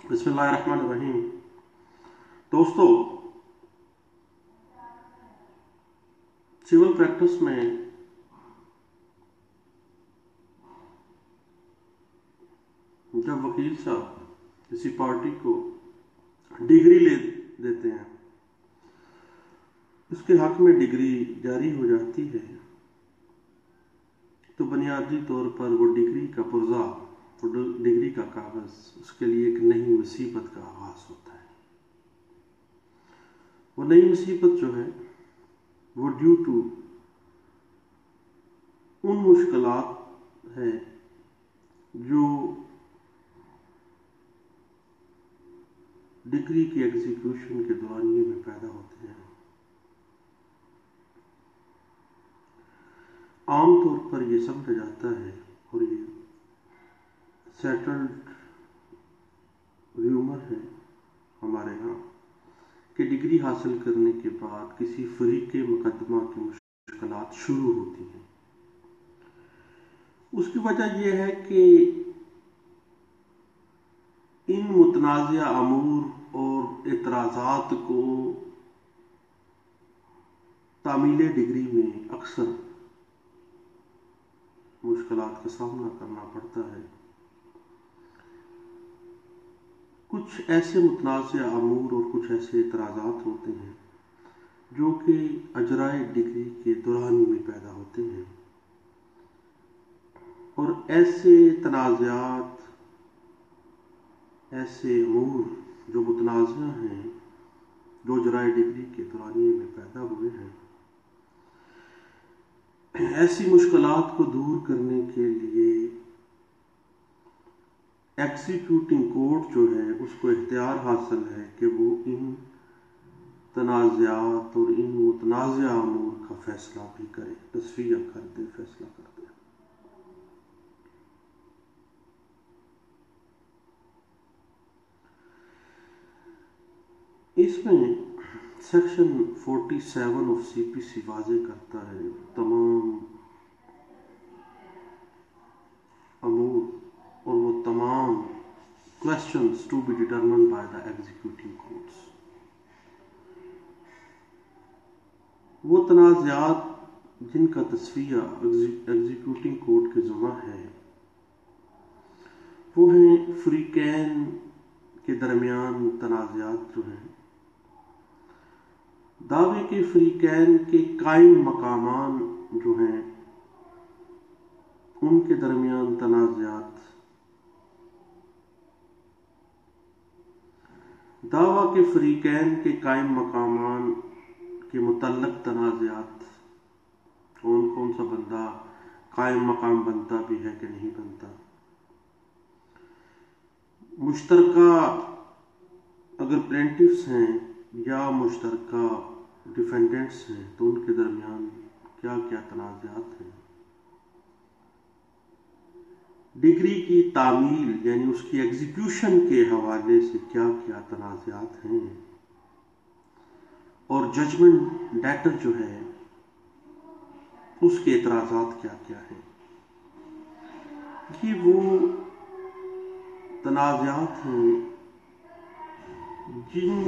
بسم اللہ الرحمن الرحیم. دوستو، سول پریکٹس میں جب وکیل صاحب کسی پارٹی کو ڈگری لے دیتے ہیں، اس کے حق میں ڈگری جاری ہو جاتی ہے، تو بنیادی طور پر وہ ڈگری کا پرزہ، ڈگری کا کاغذ، اس کے لیے ایک نئی مصیبت کا آغاز ہوتا ہے. وہ نئی مصیبت جو ہے وہ ڈیو ٹو ان مشکلات ہے جو ڈگری کی ایگزیکیوشن کے دورانیے میں پیدا ہوتے ہیں. عام طور پر یہ سمجھا جاتا ہے، اور یہ سیٹلڈ ریومر ہے ہمارے ہاں، کہ ڈگری حاصل کرنے کے بعد کسی فریق مقدمہ کی مشکلات شروع ہوتی ہیں. اس کی وجہ یہ ہے کہ ان متنازع امور اور اعتراضات کو تعمیل ڈگری میں اکثر مشکلات کا سامنا کرنا پڑتا ہے. کچھ ایسے متنازع امور اور کچھ ایسے اعتراضات ہوتے ہیں جو کہ اجرائے ڈگری کے دوران میں پیدا ہوتے ہیں، اور ایسے تنازعات، ایسے امور جو متنازع ہیں، جو اجرائے ڈگری کے دورانیے میں پیدا ہوئے ہیں، ایسی مشکلات کو دور کرنے کے لیے ایگزیکیوٹنگ کورٹ جو ہے اس کو اختیار حاصل ہے کہ وہ ان تنازعات اور ان متنازع امور کا فیصلہ بھی کرے، تصفیہ کر دے، فیصلہ کر دے. اس میں سیکشن 47 آف سی پی سی واضح کرتا ہے تمام امور اور وہ تمام questions to be determined by the executing courts. وہ تنازعات جن کا تصفیہ ایگزیکیوٹنگ کورٹ کے ذمہ ہے، وہ ہیں فریقین کے درمیان تنازعات جو ہیں، دعوے کے فریقین کے قائم مقامان جو ہیں ان کے درمیان تنازعات، دعویٰ کے فریقین کے قائم مقامان کے متعلق تنازعات، کون سا بندہ قائم مقام بنتا بھی ہے کہ نہیں بنتا، مشترکہ اگر پلینٹفز ہیں یا مشترکہ ڈیفینڈنٹس ہیں تو ان کے درمیان کیا کیا تنازعات ہیں، ڈگری کی تعمیل یعنی اس کی ایگزیکیوشن کے حوالے سے کیا کیا تنازعات ہیں، اور ججمنٹ ڈیٹر جو ہے اس کے اعتراضات کیا کیا ہیں. یہ وہ تنازعات ہیں جن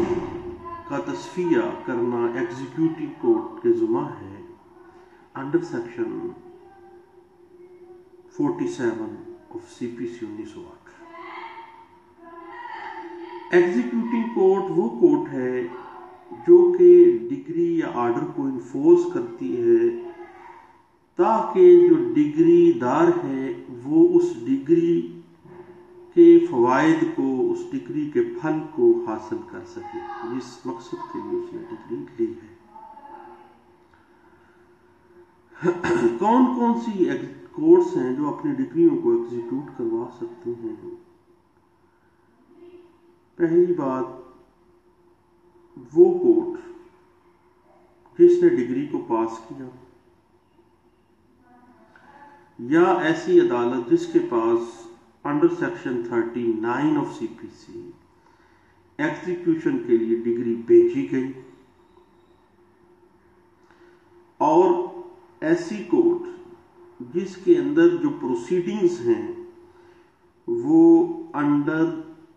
کا تصفیہ کرنا ایگزیکیوٹنگ کورٹ کے ذمہ ہے under section 47 of C P C 1908. Executing court وہ کورٹ ہے جو کہ ڈگری یا آرڈر کو انفورس کرتی ہے تاکہ جو ڈگری دار ہے وہ اس ڈگری کے فوائد کو، اس ڈگری کے پھل کو حاصل کر سکے جس مقصد کے لیے اس نے ڈگری لی ہے. کون سی کورٹس ہیں جو اپنی ڈگریوں کو ایگزیکیوٹ کروا سکتے ہیں؟ پہلی بات، وہ کورٹ جس نے ڈگری کو پاس کیا، یا ایسی عدالت جس کے پاس under section 39 of C P C execution کے لیے ڈگری بھیجی گئی، اور ایسی کورٹ جس کے اندر جو پروسیڈنگز ہیں وہ under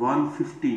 150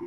2,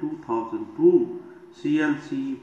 2002 CLC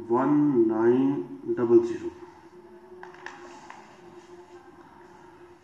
1900।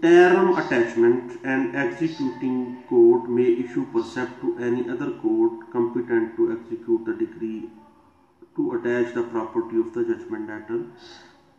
interim attachment and executing court may issue percept to any other court competent to execute the decree to attach the property of the judgment debtor।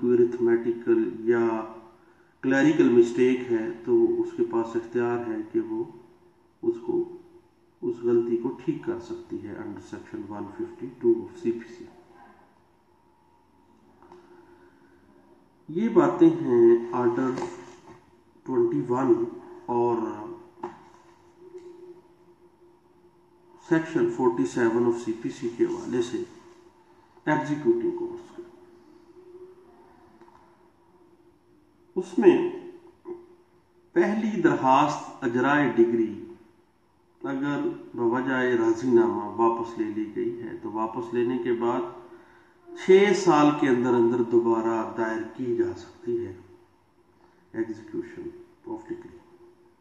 کوئی ارتھمیٹیکل یا کلیریکل مسٹیک ہے تو اس کے پاس اختیار ہے کہ وہ اس غلطی کو ٹھیک کر سکتی ہے انڈر سیکشن 152 آف CPC۔ یہ باتیں ہیں آرڈر 21 اور سیکشن 47 آف CPC کے حوالے سے ایگزیکیوٹنگ کورس کے۔ اس میں پہلی درخواست اجرائے ڈگری اگر بوجہ راضی نامہ واپس لے لی گئی ہے تو واپس لینے کے بعد 6 سال کے اندر اندر دوبارہ دائر کی جا سکتی ہے ایگزیکیوشن آف ڈگری۔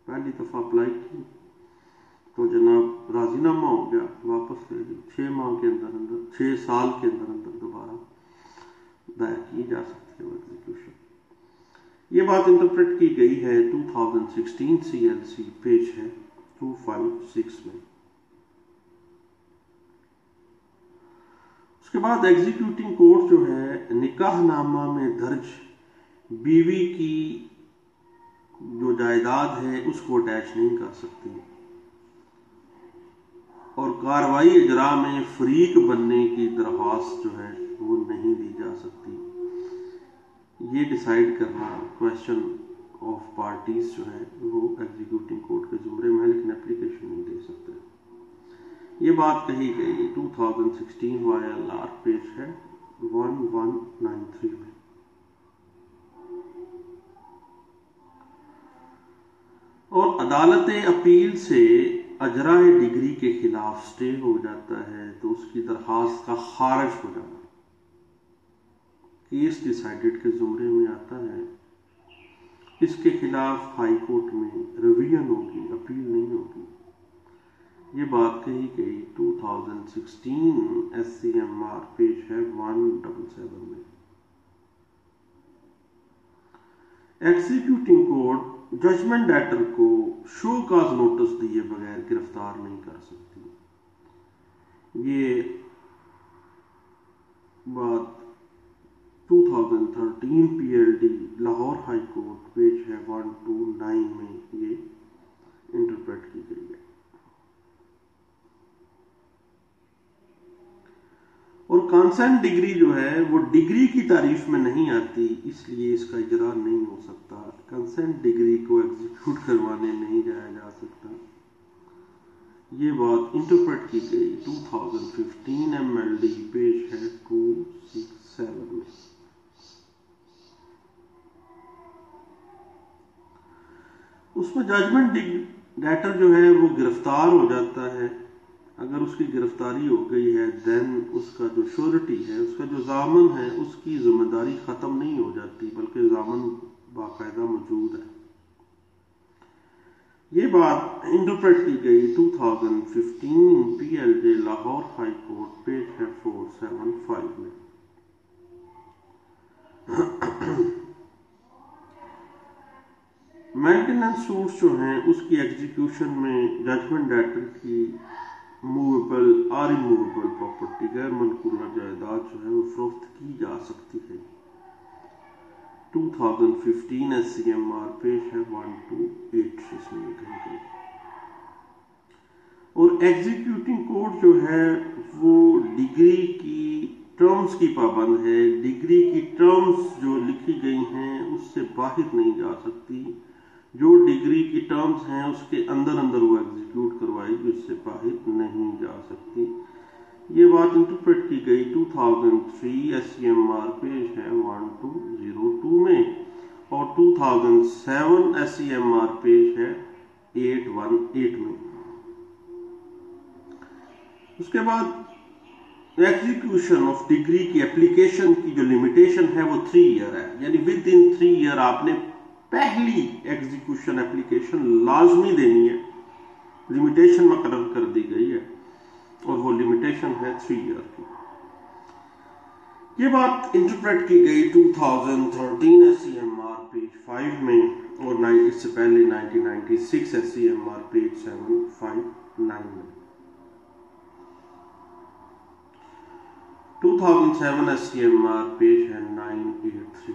پہلی دفعہ اپلائی کی تو جناب راضی نامہ ہو گیا، واپس لے لی، 6 ماہ کے اندر اندر 6 سال کے اندر اندر دوبارہ دائر کی جا سکتی ہے ایگزیکیوشن۔ یہ بات انٹرپریٹ کی گئی ہے 2016 CLC پیج ہے 256 میں۔ اس کے بعد ایگزیکیوٹنگ کورٹ جو ہے نکاح نامہ میں درج بیوی کی جو جائیداد ہے اس کو اٹیچ نہیں کر سکتی، اور کارروائی اجرا میں فریق بننے کی درخواست جو ہے وہ نہیں دی جا سکتی۔ یہ ڈیسائیڈ کرنا کویسچن آف پارٹیز جو ہے وہ ایگزیکیوٹنگ کورٹ کے زمرے میں، لیکن اپلیکیشن نہیں دے سکتے۔ یہ بات کہی گئی 2016 YLR پیج ہے 1193 میں۔ اور عدالت اپیل سے اجرائے ڈگری کے خلاف سٹے ہو جاتا ہے تو اس کی درخواست کا خارج ہو جانا کیس ڈیسائیڈڈ کے زمرے میں آتا ہے۔ اس کے خلاف ہائی کورٹ میں ریویژن ہوگی، اپیل نہیں ہوگی۔ یہ بات کہی گئی 2016 SCMR پیج ہے 177 میں۔ ایگزیکیوٹنگ کورٹ ججمنٹ ڈیٹر کو شو کاز نوٹس دیے بغیر گرفتار نہیں کر سکتی۔ یہ بات 2013 PLD Lahore high court page ہے 129 میں یہ انٹرپریٹ کی گئی ہے۔ اور کانسینٹ ڈگری جو ہے وہ ڈگری کی تعریف میں نہیں آتی، اس لیے اس کا اجرا نہیں ہو سکتا۔ کنسینٹ ڈگری کو ایگزیکیوٹ کروانے نہیں جایا جا سکتا۔ یہ بات انٹرپریٹ کی گئی 2015 MLD پیج ہے 267 میں۔ اس میں ججمنٹ ڈیٹر جو ہے وہ گرفتار ہو جاتا ہے۔ اگر اس کی گرفتاری ہو گئی ہے دین اس کا جو شورٹی ہے، اس کا جو ضامن ہے، اس کی ذمہ داری ختم نہیں ہو جاتی بلکہ ضامن باقاعدہ موجود ہے۔ یہ بات انٹرپریٹ کی گئی 2015 PLJ Lahore high court page ہے 475 میں۔ مینٹیننس سوٹس جو ہیں اس کی ایگزیکیوشن میں ججمنٹ ڈیٹر کی موویبل اور ریموویبل پراپرٹی غیر منقولہ جائیداد جو ہے وہ فروخت کی جا سکتی ہے۔ 2015 SCMR پیج ہے 128 اس میں کہی گئی۔ اور ایگزیکیوٹنگ کورٹ جو ہے وہ ڈگری کی ٹرمز کی پابند ہے۔ ڈگری کی ٹرمز جو لکھی گئی ہیں اس سے باہر نہیں جا سکتی۔ جو ڈگری کی ٹرمز ہیں اس کے اندر اندر وہ ایگزیکیوٹ کروائی گی، اس سے باہر نہیں جا سکتی۔ یہ بات انٹرپریٹ کی گئی 2003 SCMR پیج ہے 1202 میں، اور 2007 SCMR پیج ہے 818 میں۔ اس کے بعد ایگزیکیوشن آف ڈگری کی اپلیکیشن کی جو لمیٹیشن ہے وہ 3 ایئر ہے، یعنی ود ان 3 ایئر آپ نے پہلی ایگزیکیوشن اپلیکیشن لازمی دینی ہے۔ لمیٹیشن مقرر کر دی گئی ہے اور وہ لمیٹیشن ہے 3 ایئر کی۔ یہ بات انٹرپریٹ کی گئی 2013 SCMR پیج 5 میں، اور اس سے پہلے 1996 SCMR پیج 759 میں۔ 2007 SCMR پیج ہے 983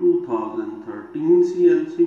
2013 CLC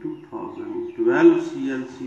2012 CLC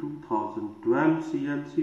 2012 CLC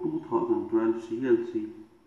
2012 CLC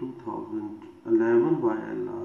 2011 YLR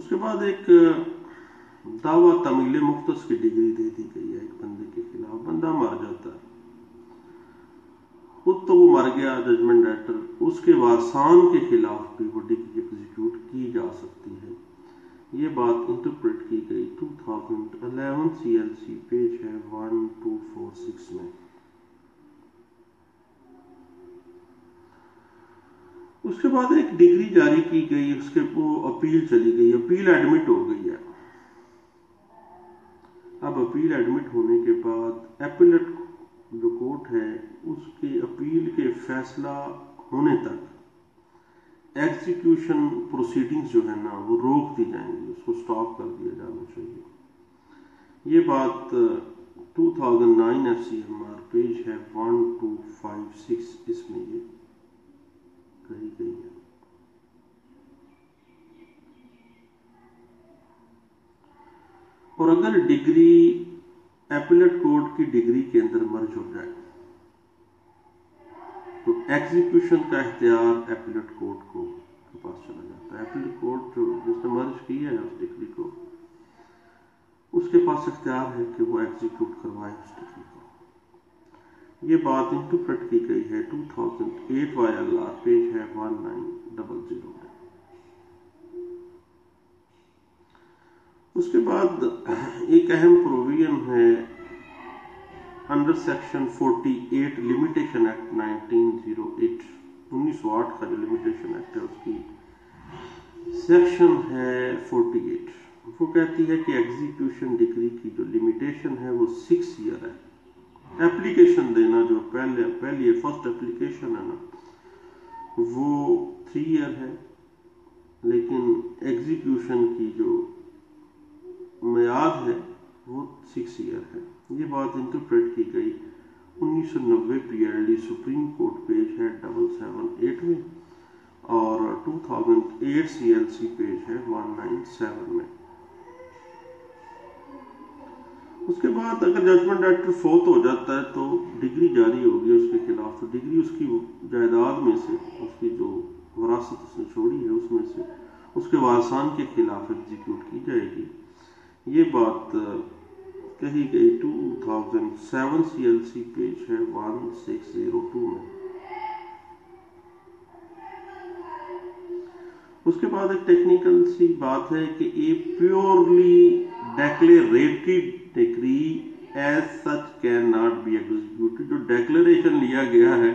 اس کے بعد ایک دعویٰ تمیل مختص کی ڈگری دے دی گئی ہے ایک بندے کے خلاف. بندہ مر جاتا ہے، خود تو وہ مر گیا ججمنٹ لیٹر، اس کے وارثان کے خلاف بھی وہ ڈگری ایگزیکیوٹ کی جا سکتی ہے. یہ بات انٹرپریٹ کی گئی 2011 CLC پیج ہے 1246 میں. اس کے بعد ایک ڈگری جاری کی گئی، اس کے وہ اپیل چلی گئی، اپیل ایڈمٹ ہو گئی ہے. اب اپیل ایڈمٹ ہونے کے بعد ایپلیٹ جو کورٹ ہے اس کے اپیل کے فیصلہ ہونے تک ایگزیکیوشن پروسیڈنگز جو ہے نا وہ روک دی جائیں گی، اس کو سٹاپ کر دیا جانا چاہیے. یہ بات 2009 FCMR پیج ہے 1256 اس میں یہ کہی گئی ہے. اور اگر ڈگری ایپلیٹ کورٹ کی ڈگری کے اندر مرج ہو جائے تو ایگزیکیوشن کا اختیار ایپلیٹ کورٹ کو کے پاس چلا جاتا ہے. ایپلیٹ کورٹ جو جس نے مرج کیا ہے اس ڈگری کو، اس کے پاس اختیار ہے کہ وہ ایگزیکیوٹ کروائے اس ڈگری کو. یہ بات انٹرپریٹ کی گئی ہے 2008 YLR پیج ہے 1900 میں. اس کے بعد ایک اہم پروویژن ہے انڈر سیکشن 48 لمیٹیشن ایکٹ 1908 1908 کا جو لمیٹیشن ایکٹ ہے اس کی سیکشن ہے 48. وہ کہتی ہے کہ ایگزیکیوشن ڈگری کی جو لمیٹیشن ہے وہ 6 ایئر ہے. ایپلیکیشن دینا جو پہلی فرسٹ ایپلیکیشن ہے نا وہ 3 ایئر ہے، لیکن ایگزیکیوشن کی جو میعاد ہے وہ 6 ایئر ہے. یہ بات انٹرپریٹ کی گئی 1990 PLD سپریم کورٹ پیج ہے 778 میں اور 2008 CLC پیج ہے 197 میں. اس کے بعد اگر ججمنٹ لیٹر فوت ہو جاتا ہے تو ڈگری جاری ہوگی اس کے خلاف، تو ڈگری اس کی جائیداد میں سے، اس کی جو وراثت اس نے چھوڑی ہے اس میں سے اس کے وارثان کے خلاف ایگزیکیوٹ کی جائے گی. یہ بات کہی گئی 2007 CLC پیج ہے 1602 میں. اس کے بعد ایک ٹیکنیکل سی بات ہے کہ یہ purely declaratory decree as such can not be executed. جو ڈیکلیریشن لیا گیا ہے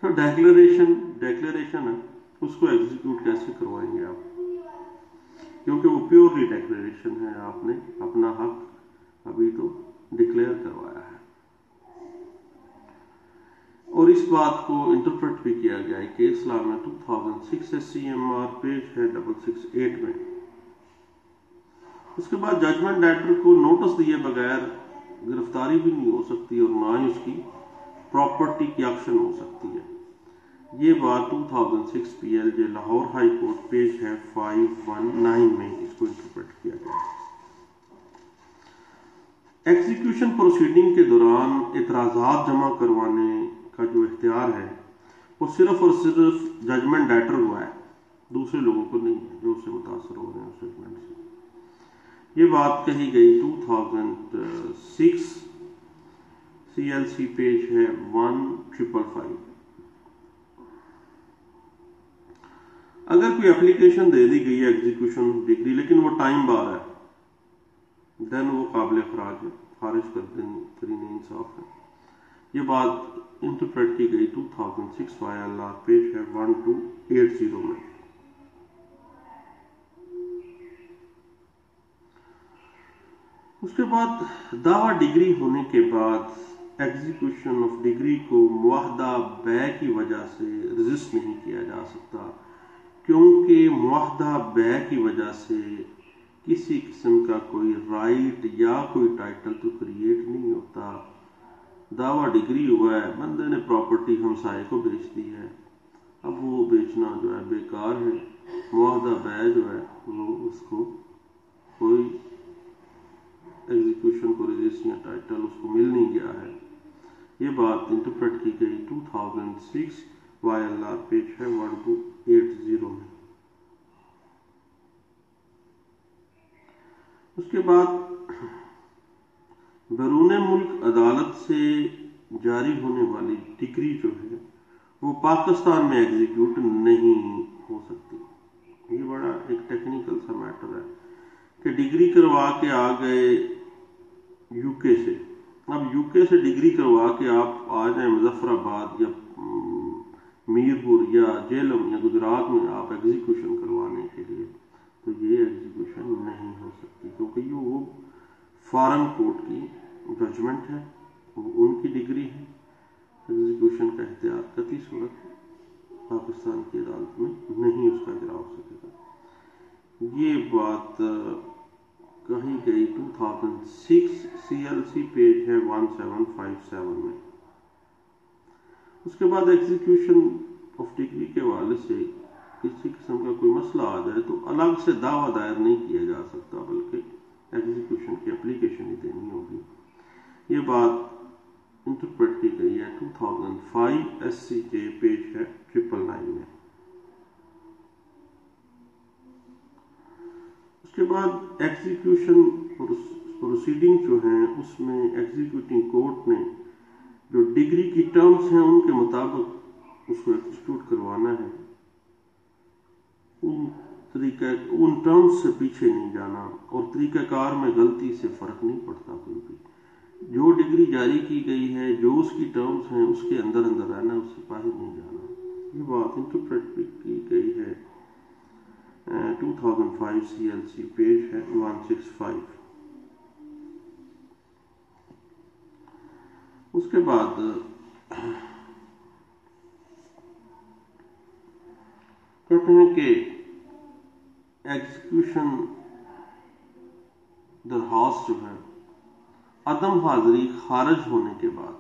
تو ڈیکلیریشن ہے، اس کو ایگزیکیوٹ کیسے کروائیں گے آپ، کیونکہ وہ پیورلی ڈیکلیریشن ہے، آپ نے اپنا حق ابھی تو ڈکلیئر کروایا ہے. اور اس بات کو انٹرپریٹ بھی کیا گیا ہے کیس لا میں 2006 SCMR پیج ہے 668 میں. اس کے بعد ججمنٹ لیٹر کو نوٹس دیے بغیر گرفتاری بھی نہیں ہو سکتی اور نہ ہی اس کی پراپرٹی کی ایکشن ہو سکتی ہے. یہ بات 2006 PLJ Lahore high court page ہے 519 میں اس کو انٹرپریٹ کیا گیا. ایگزیکیوشن پروسیڈنگ کے دوران اعتراضات جمع کروانے کا جو اختیار ہے وہ صرف اور صرف ججمنٹ لیٹر ہوا ہے، دوسرے لوگوں کو نہیں ہے جو اس سے متاثر ہو رہے ہیں اس ججمنٹ سے. یہ بات کہی گئی 2006 CLC پیج ہے 1555. اگر کوئی اپلیکیشن دے دی گئی ہے ایگزیکیوشن ڈگری لیکن وہ ٹائم بار ہے، دین وہ قابل اخراج ہے، خارج کر دین انصاف ہے. یہ بات انٹرپریٹ کی گئی 2006 YLR پیج ہے 1280 میں. اس کے بعد دعویٰ ڈگری ہونے کے بعد ایگزیکیوشن آف ڈگری کو معاہدہ بے کی وجہ سے رجسٹ نہیں کیا جا سکتا، کیونکہ معاہدہ بے کی وجہ سے کسی قسم کا کوئی رائٹ یا کوئی ٹائٹل تو کریٹ نہیں ہوتا. دعویٰ ڈگری ہوا ہے، بندے نے پراپرٹی ہمسائے کو بیچ دی ہے، اب وہ بیچنا جو ہے بیکار ہے. معاہدہ بے جو ہے وہ اس کو کوئی ایگزیکیوشن کو رجسٹ یا ٹائٹل اس کو مل نہیں گیا ہے. یہ بات انٹرپریٹ کی گئی 2006 YLR پیج ہے 1280 میں. اس کے بعد بیرون ملک عدالت سے جاری ہونے والی ڈگری جو ہے وہ پاکستان میں ایگزیکیوٹ نہیں ہو سکتی. یہ بڑا ایک ٹیکنیکل سا میٹر ہے کہ ڈگری کروا کے آ گئے یو کے سے. اب یو کے سے ڈگری کروا کے آپ آ جائیں مظفر آباد یا میرپور یا جیلم یا گجرات میں آپ ایگزیکیوشن کروانے کے لیے، تو یہ ایگزیکیوشن نہیں ہو سکتی، کیونکہ یہ وہ فارن کورٹ کی ججمنٹ ہے، وہ ان کی ڈگری ہے. ایگزیکیوشن کا اختیار قطعی صورت پاکستان کی عدالت میں نہیں اس کا اجرا ہو سکے گا. یہ بات کہی گئی 2006 CLC پیج ہے 1757 میں. اس کے بعد ایگزیکیوشن آف ڈگری کے حوالے سے کسی قسم کا کوئی مسئلہ آ جائے تو الگ سے دعویٰ دائر نہیں کیا جا سکتا، بلکہ ایگزیکیوشن کی اپلیکیشن ہی دینی ہوگی. یہ بات انٹرپریٹ کی گئی ہے 2005 SC کے پیج ہے 999 میں. اس کے بعد ایگزیکیوشن پروسیڈنگ جو ہیں اس میں ایگزیکیوٹنگ کورٹ نے جو ڈگری کی ٹرمز ہیں ان کے مطابق اس کو ایگزیکیوٹ کروانا ہے. ان ٹرمز سے پیچھے نہیں جانا، اور طریقہ کار میں غلطی سے فرق نہیں پڑتا کوئی بھی. جو ڈگری جاری کی گئی ہے، جو اس کی ٹرمز ہیں، اس کے اندر رہنا، اس سے باہر نہیں جانا. یہ بات انٹرپریٹ کی گئی ہے 2005 CLC پیج ہے 165. اس کے بعد کہتے ہیں کہ ایگزیکیوشن درخواست جو ہے عدم حاضری خارج ہونے کے بعد،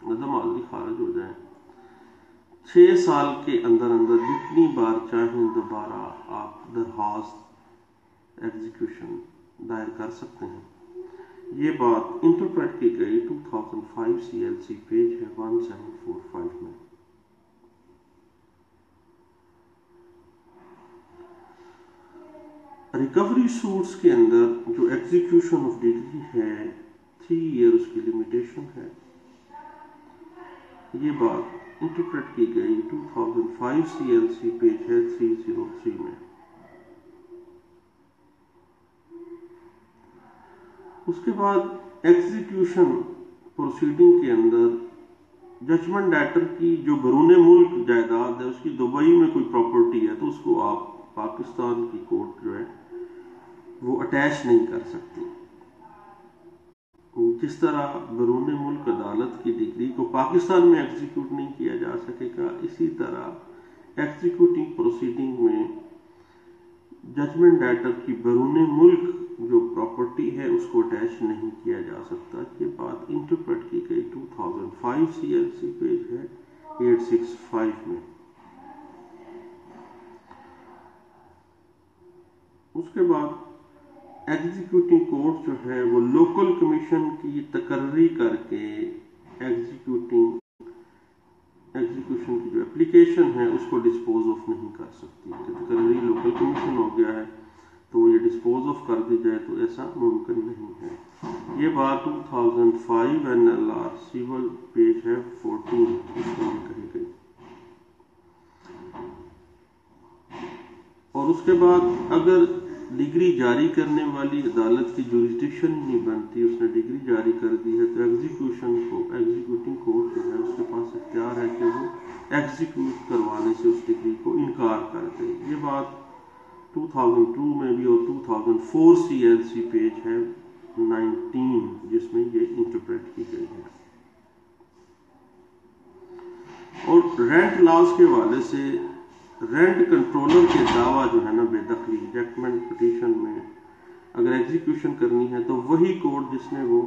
عدم حاضری خارج ہو جائے 6 سال کے اندر جتنی بار چاہیں دوبارہ آپ درخواست ایگزیکیوشن دائر کر سکتے ہیں. یہ بات انٹرپریٹ کی گئی 2005 CLC پیج ہے 1745 میں. ریکوری سوٹس کے اندر جو ایگزیکیوشن آف ڈگری ہے 3 ایئر اس کی لمیٹیشن ہے. یہ بات انٹرپریٹ کی گئی 2005 CLC پیج ہے 303 میں. اس کے بعد ایگزیکیوشن پروسیڈنگ کے اندر ججمنٹ ڈیٹر کی جو بیرون ملک جائیداد ہے، اس کی دبئی میں کوئی پراپرٹی ہے، تو اس کو آپ پاکستان کی کورٹ جو ہے وہ اٹیچ نہیں کر سکتی. جس طرح بیرون ملک عدالت کی ڈگری کو پاکستان میں ایگزیکیوٹ نہیں کیا جا سکے گا، اسی طرح ایگزیکیوٹنگ پروسیڈنگ میں ججمنٹ ڈیٹر کی بیرون ملک جو پراپرٹی ہے اس کو اٹیچ نہیں کیا جا سکتا. یہ بات انٹرپریٹ کی گئی 2005 CLC پیج ہے 865 میں. اس کے بعد ایگزیکیوٹنگ کورٹ جو ہے وہ لوکل کمیشن کی تقرری کر کے ایگزیکیوشن کی جو اپلیکیشن ہے اس کو ڈسپوز آف نہیں کر سکتی. کہ تقرری لوکل کمیشن ہو گیا ہے تو یہ ڈسپوز آف کر دی جائے، تو ایسا ممکن نہیں ہے. یہ بات 2005 NLR سیول پیج ہے 14 اس میں کہی گئی. اور اس کے بعد اگر ڈگری جاری کرنے والی عدالت کی جوریسڈکشن نہیں بنتی، اس نے ڈگری جاری کر دی ہے، تو ایگزیکیوٹنگ کورٹ جو ہے اس کے پاس اختیار ہے کہ وہ ایگزیکیوٹ کروانے سے اس ڈگری کو انکار کر دے. یہ بات 2002 میں بھی اور 2004 CLC پیج ہے 19 جس میں یہ انٹرپریٹ کی گئی ہے. اور رینٹ لاز کے حوالے سے رینٹ کنٹرولر کے دعویٰ جو ہے نا بے دخلی ریجیکٹمنٹ پٹیشن میں اگر ایگزیکیوشن کرنی ہے تو وہی کورٹ جس نے وہ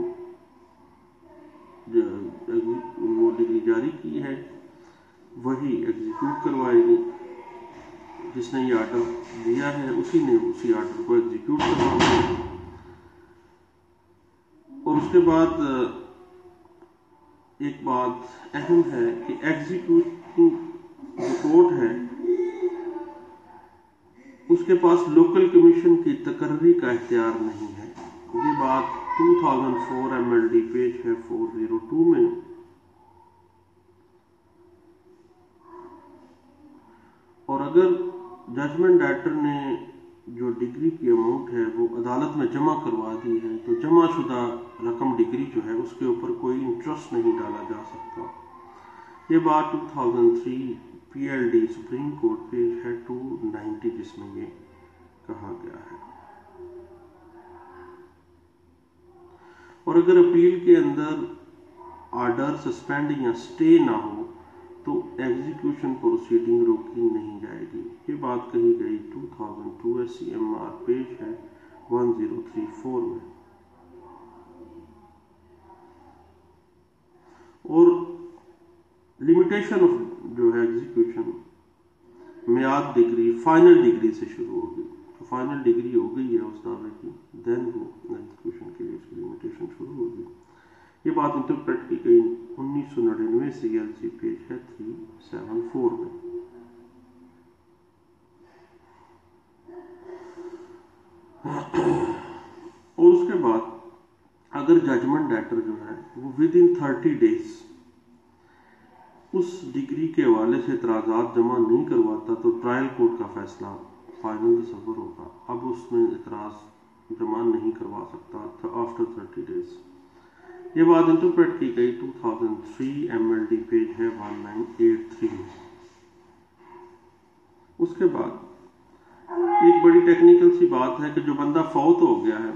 ڈگری جاری کی ہے وہی ایگزیکیوٹ کروائے گی. جس نے یہ آرڈر دیا ہے اسی نے اسی آرڈر کو ایگزیکیوٹ کروانا ہے. اور اس کے بعد ایک بات اہم ہے کہ ایگزیکیوٹنگ جو کورٹ ہے اس کے پاس لوکل کمیشن کی تقرری کا اختیار نہیں ہے. یہ بات 2004 MLD پیج ہے 402 میں. اور اگر ججمنٹ ڈیٹر نے جو ڈگری کی اماؤنٹ ہے وہ عدالت میں جمع کروا دی ہے تو جمع شدہ رقم ڈگری جو ہے اس کے اوپر کوئی انٹرسٹ نہیں ڈالا جا سکتا. یہ بات 2003 PLD سپریم کورٹ پیج ہے 290 جس میں یہ کہا گیا ہے. اور اگر اپیل کے اندر آرڈر سسپینڈ یا سٹے نہ ہو تو ایگزیکیوشن پروسیڈنگ روکی نہیں جائے گی. یہ بات کہی گئی 2002 SCMR پیج ہے 1034 میں. اور لمیٹیشن آف جو ہے ایگزیکیوشن میعاد ڈگری فائنل ڈگری سے شروع ہوگی. تو فائنل ڈگری ہو گئی ہے اس دعوے کی دین وہ ایگزیکیوشن کے لیے اس کی لمیٹیشن شروع ہوگی. یہ بات انٹرپریٹ کی گئی 1999 CLC پیج ہے 374 میں. اور اس کے بعد اگر ججمنٹ ڈیٹر جو ہے وہ ود ان 30 days اس ڈگری کے حوالے سے اعتراضات جمع نہیں کرواتا تو ٹرائل کورٹ کا فیصلہ فائنل تصور ہوگا. اب اس میں اعتراض جمع نہیں کروا سکتا آفٹر 30 days. یہ بات انٹرپریٹ کی گئی 2003 MLD پیج ہے 1983 میں. اس کے بعد ایک بڑی ٹیکنیکل سی بات ہے کہ جو بندہ فوت ہو گیا ہے،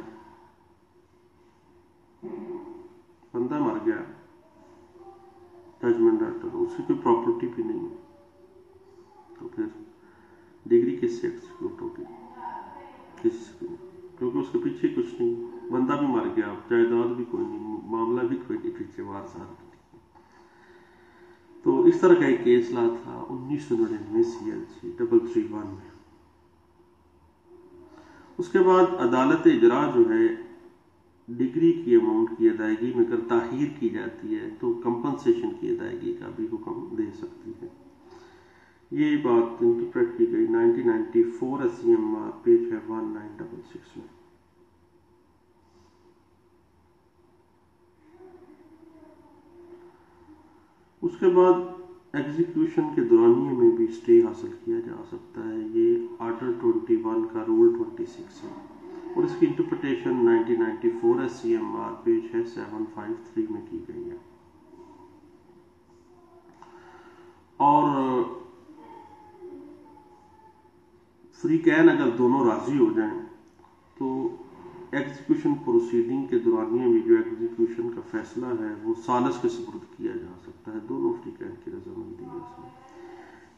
بندہ مر گیا ججمنٹ ڈیٹر، اس کی کوئی پراپرٹی بھی نہیں ہے، تو پھر ڈگری کس سے ایکسیکیوٹ ہوگی؟ کس سے؟ کیونکہ اس کے پیچھے کچھ نہیں، بندہ بھی مر گیا، جائیداد بھی کوئی نہیں، معاملہ بھی کوئی نہیں، پیچھے وارثات. تو اس طرح کا ایک کیس لا تھا 1999 CLC 331 میں. اس کے بعد عدالت اجرا جو ہے ڈگری کی اماؤنٹ کی ادائیگی میں اگر تاخیر کی جاتی ہے تو کمپنسیشن کی ادائیگی کا بھی حکم دے سکتی ہے. یہ بات انٹرپریٹ کی گئی 1994 SCMR پیج ہے 1966 میں. اس کے بعد ایگزیکیوشن کے دورانیے میں بھی سٹے حاصل کیا جا سکتا ہے. یہ آرڈر 21 کا رول 26 ہے اور اس کی انٹرپریٹیشن 1994 SCMR پیج ہے 753 میں کی گئی ہے. اور فری کین اگر دونوں راضی ہو جائیں تو ایگزیکیوشن پروسیڈنگ کے دورانیے میں جو ایگزیکیوشن کا فیصلہ ہے وہ ثالث کے سپرد کیا جا سکتا ہے. دونوں فری کین کی رضامندی ہے اس میں.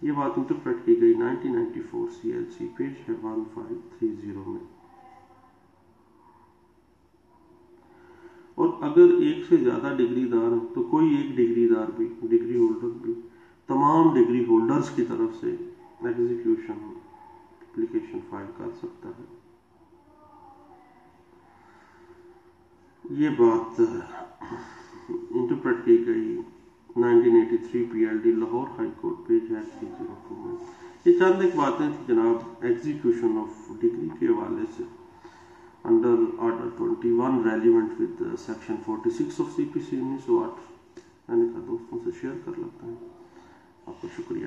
یہ بات انٹرپریٹ کی گئی 1994 CLC پیج ہے 1530 میں. اور اگر ایک سے زیادہ ڈگری دار ہیں تو کوئی ایک ڈگری دار بھی، ڈگری ہولڈر بھی، تمام ڈگری ہولڈرز کی طرف سے ایگزیکیوشن اپلیکیشن فائل کر سکتا ہے. یہ بات انٹرپریٹ کی گئی 1983 PLD Lahore high court page ہے 302 میں. یہ چند ایک باتیں تھیں جناب ایگزیکیوشن آف ڈگری کے حوالے سے under order 21 relevant with section 46 of CPC 1908. میں نے کہا دوستوں سے شیئر کر لیتا ہوں. آپ کا شکریہ.